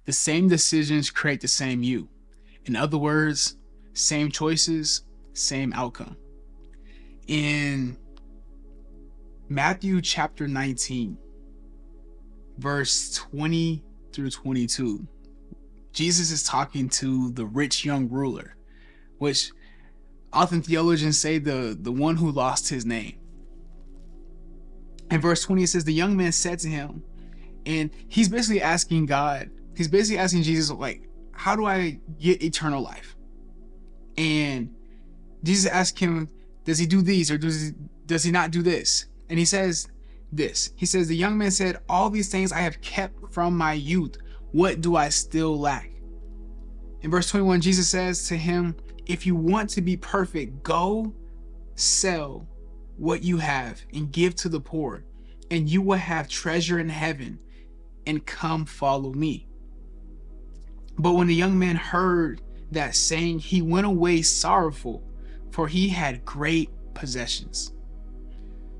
the same decisions create the same you. In other words, same choices, same outcome. In Matthew chapter 19, verse 20 through 22, Jesus is talking to the rich young ruler, which often theologians say the one who lost his name. In verse 20, it says, the young man said to him, and he's basically asking Jesus, like, how do I get eternal life? And Jesus asked him, does he do these or does he not do this? And he says this. He says, the young man said, all these things I have kept from my youth. What do I still lack? In verse 21, Jesus says to him, if you want to be perfect, go sell what you have and give to the poor, and you will have treasure in heaven, and come follow me. But when the young man heard that saying, he went away sorrowful, for he had great possessions.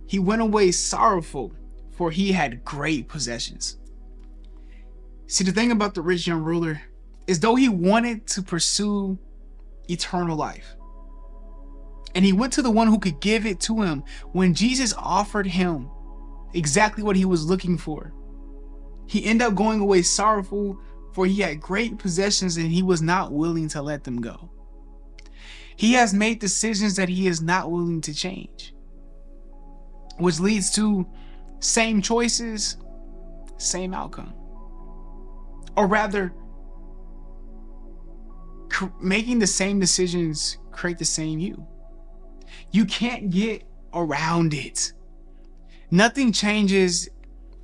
He went away sorrowful, for he had great possessions. See, the thing about the rich young ruler is, though he wanted to pursue eternal life, and he went to the one who could give it to him, when Jesus offered him exactly what he was looking for, he ended up going away sorrowful, for he had great possessions and he was not willing to let them go. He has made decisions that he is not willing to change, which leads to same choices, same outcome. Or rather, making the same decisions create the same you. You can't get around it. Nothing changes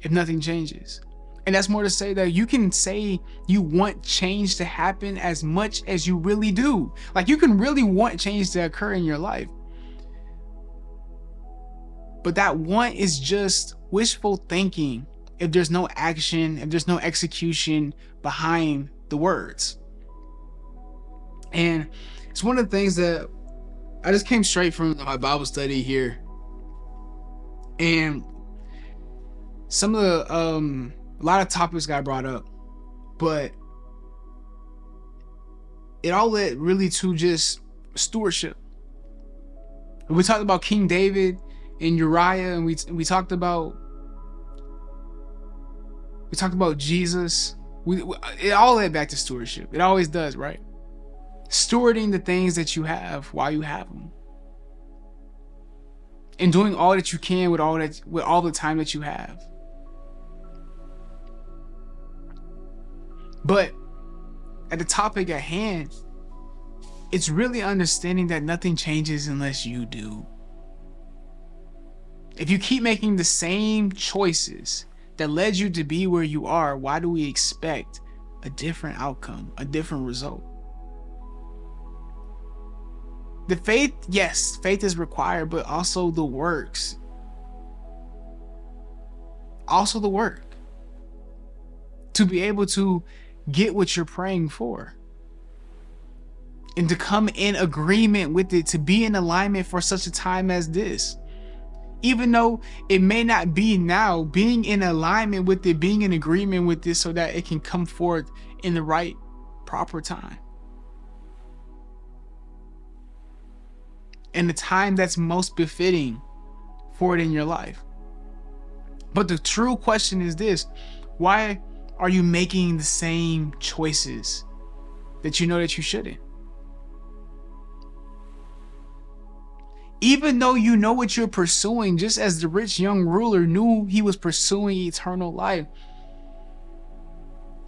if nothing changes. And that's more to say that you can say you want change to happen as much as you really do. Like, you can really want change to occur in your life. But that want is just wishful thinking if there's no action, if there's no execution behind the words. And it's one of the things that I just came straight from my Bible study here. And some of the, a lot of topics got brought up, but it all led really to just stewardship. We talked about King David and Uriah, and we talked about Jesus. It all led back to stewardship. It always does, right? Stewarding the things that you have while you have them, and doing all that you can with all the time that you have. But at the topic at hand, it's really understanding that nothing changes unless you do. If you keep making the same choices that led you to be where you are, why do we expect a different outcome, a different result? The faith, yes, faith is required, but also the works. Also the work. To be able to get what you're praying for. And to come in agreement with it, to be in alignment for such a time as this. Even though it may not be now, being in alignment with it, being in agreement with this so that it can come forth in the right, proper time. And the time that's most befitting for it in your life. But the true question is this: why are you making the same choices that you know that you shouldn't? Even though you know what you're pursuing, just as the rich young ruler knew he was pursuing eternal life,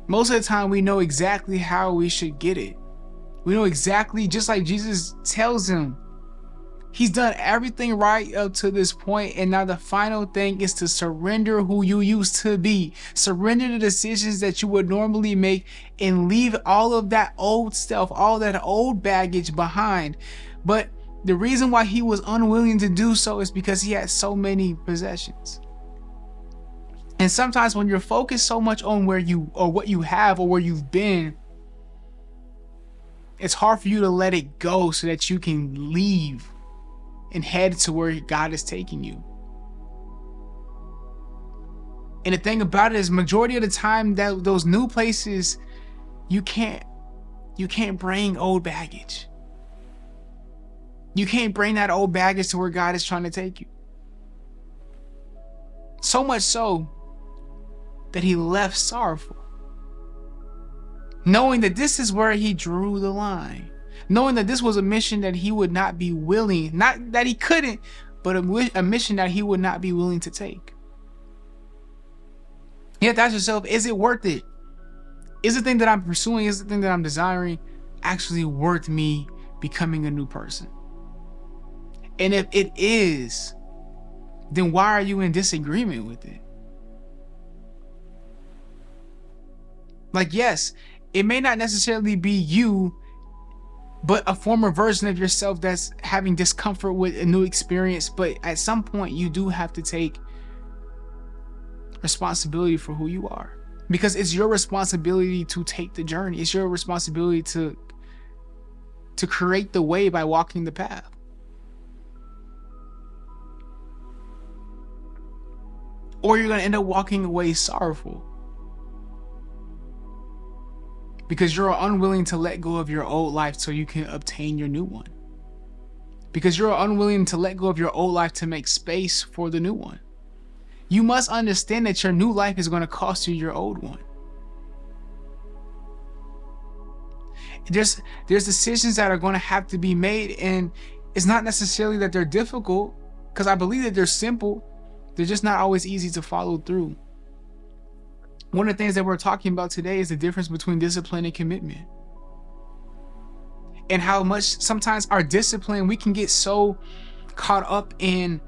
most of the time we know exactly how we should get it. We know exactly, just like Jesus tells him, he's done everything right up to this point, and now the final thing is to surrender who you used to be. Surrender the decisions that you would normally make and leave all of that old stuff, all that old baggage behind. But the reason why he was unwilling to do so is because he had so many possessions. And sometimes when you're focused so much on where you, or what you have, or where you've been, it's hard for you to let it go so that you can leave and head to where God is taking you. And the thing about it is, majority of the time that those new places you can't bring old baggage. You can't bring that old baggage to where God is trying to take you. So much so that he left sorrowful, knowing that this is where he drew the line, knowing that this was a mission that he would not be willing, not that he couldn't, but a mission that he would not be willing to take. You have to ask yourself, is it worth it? Is the thing that I'm pursuing, is the thing that I'm desiring actually worth me becoming a new person? And if it is, then why are you in disagreement with it? Like, yes, it may not necessarily be you, but a former version of yourself that's having discomfort with a new experience. But at some point, you do have to take responsibility for who you are, because it's your responsibility to take the journey. It's your responsibility to create the way by walking the path. Or you're going to end up walking away sorrowful because you're unwilling to let go of your old life so you can obtain your new one. Because you're unwilling to let go of your old life to make space for the new one. You must understand that your new life is going to cost you your old one. There's decisions that are going to have to be made, and it's not necessarily that they're difficult, because I believe that they're simple. They're just not always easy to follow through. One of the things that we're talking about today is the difference between discipline and commitment. And how much sometimes our discipline, we can get so caught up in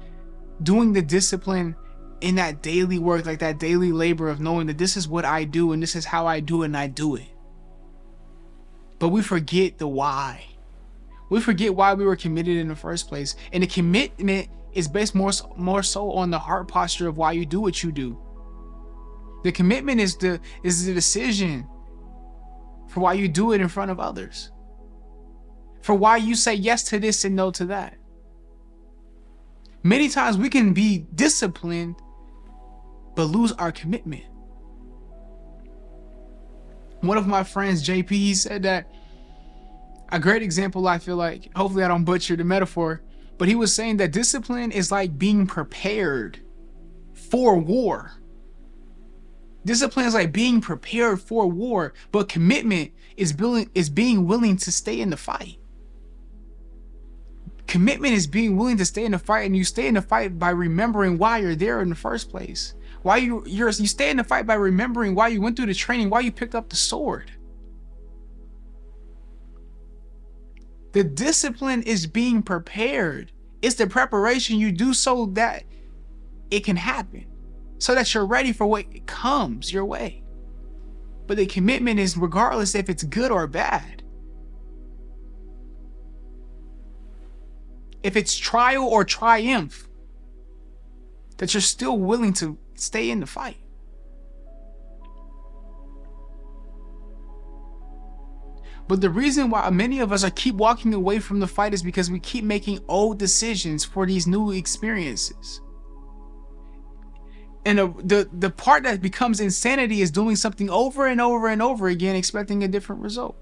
doing the discipline in that daily work, like that daily labor of knowing that this is what I do and this is how I do it and I do it. But we forget the why. We forget why we were committed in the first place. And the commitment is based more so on the heart posture of why you do what you do. The commitment is the decision for why you do it in front of others. For why you say yes to this and no to that. Many times we can be disciplined but lose our commitment. One of my friends, JP, he said that a great example, I feel like, hopefully I don't butcher the metaphor, but he was saying that discipline is like being prepared for war. Discipline is like being prepared for war, but commitment is being willing to stay in the fight. Commitment is being willing to stay in the fight, and you stay in the fight by remembering why you're there in the first place. Why you stay in the fight by remembering why you went through the training, why you picked up the sword. The discipline is being prepared. It's the preparation you do so that it can happen, so that you're ready for what comes your way. But the commitment is regardless if it's good or bad. If it's trial or triumph, that you're still willing to stay in the fight. But the reason why many of us keep walking away from the fight is because we keep making old decisions for these new experiences. And the part that becomes insanity is doing something over and over and over again, expecting a different result.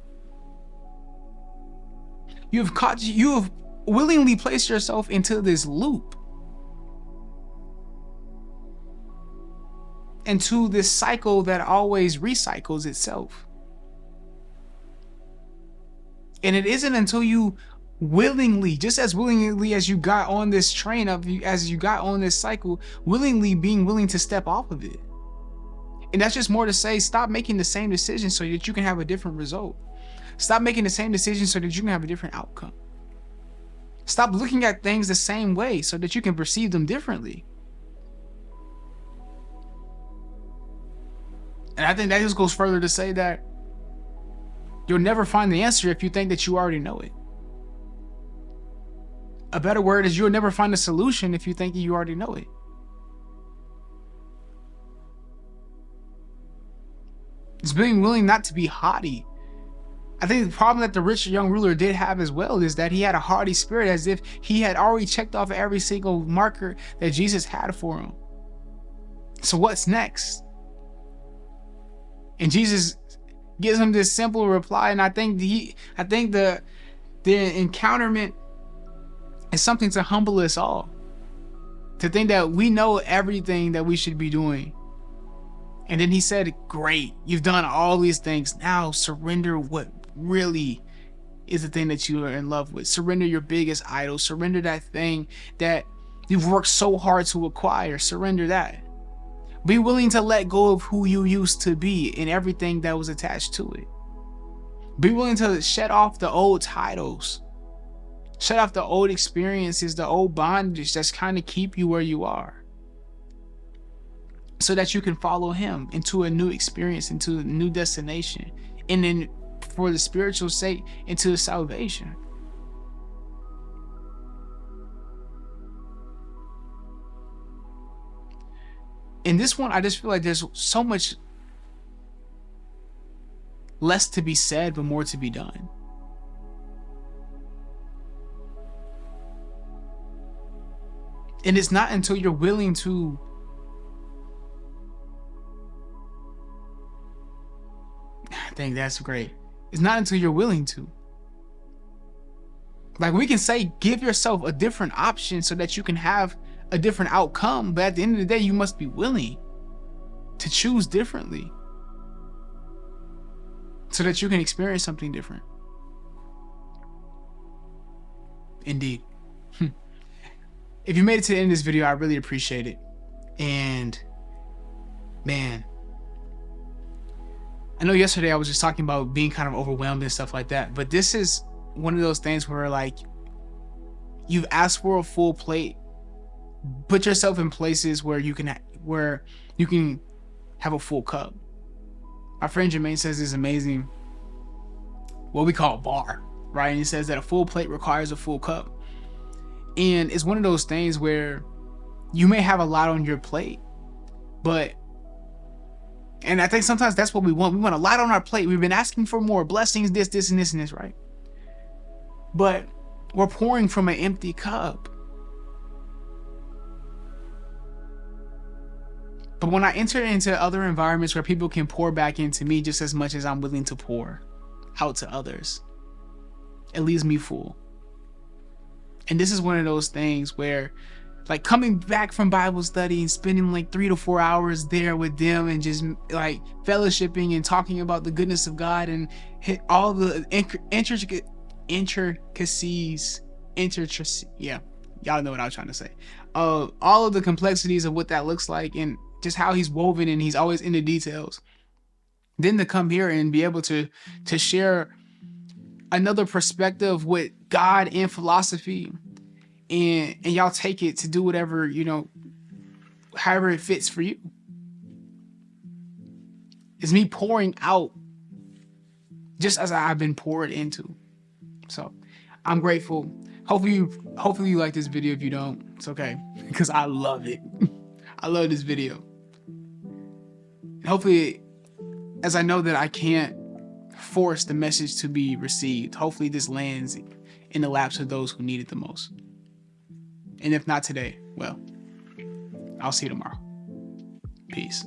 You have willingly placed yourself into this loop, into this cycle that always recycles itself. And it isn't until you willingly, just as willingly as you got on this train as you got on this cycle, being willing to step off of it. And that's just more to say, stop making the same decision so that you can have a different result. Stop making the same decision so that you can have a different outcome. Stop looking at things the same way so that you can perceive them differently. And I think that just goes further to say that you'll never find the answer if you think that you already know it. A better word is you'll never find a solution if you think you already know it. It's being willing not to be haughty. I think the problem that the rich young ruler did have as well is that he had a haughty spirit, as if he had already checked off every single marker that Jesus had for him. So what's next? And Jesus gives him this simple reply. And I think the encounterment is something to humble us all, to think that we know everything that we should be doing. And then he said, great, you've done all these things. Now surrender what really is the thing that you are in love with. Surrender your biggest idol. Surrender that thing that you've worked so hard to acquire. Surrender that. Be willing to let go of who you used to be and everything that was attached to it. Be willing to shed off the old titles. Shut off the old experiences, the old bondage that's kind of keep you where you are, so that you can follow him into a new experience, into a new destination, and then for the spiritual sake, into salvation. In this one, I just feel like there's so much less to be said, but more to be done. And it's not until you're willing to I think that's great. It's not until you're willing to. Like, we can say, give yourself a different option so that you can have a different outcome. But at the end of the day, you must be willing to choose differently so that you can experience something different. Indeed. If you made it to the end of this video, I really appreciate it. And man, I know yesterday I was just talking about being kind of overwhelmed and stuff like that, but this is one of those things where, like, you've asked for a full plate. Put yourself in places where you can have a full cup. My friend Jermaine says this amazing, what we call a bar, right? And he says that a full plate requires a full cup. And it's one of those things where you may have a lot on your plate, and I think sometimes that's what we want. We want a lot on our plate. We've been asking for more blessings, this, and this, right? But we're pouring from an empty cup. But when I enter into other environments where people can pour back into me just as much as I'm willing to pour out to others, it leaves me full. And this is one of those things where, like, coming back from Bible study and spending like 3 to 4 hours there with them and just like fellowshipping and talking about the goodness of God and hit all the intricacies, yeah, y'all know what I was trying to say. All of the complexities of what that looks like and just how he's woven and he's always in the details. Then to come here and be able to share another perspective with God and philosophy, and y'all take it to do whatever, however it fits for you. It's me pouring out just as I've been poured into. So I'm grateful. Hopefully you like this video. If you don't, it's okay, because I love it. I love this video. And hopefully, as I know that I can't force the message to be received, hopefully this lands in the laps of those who need it the most. And if not today, well, I'll see you tomorrow. Peace.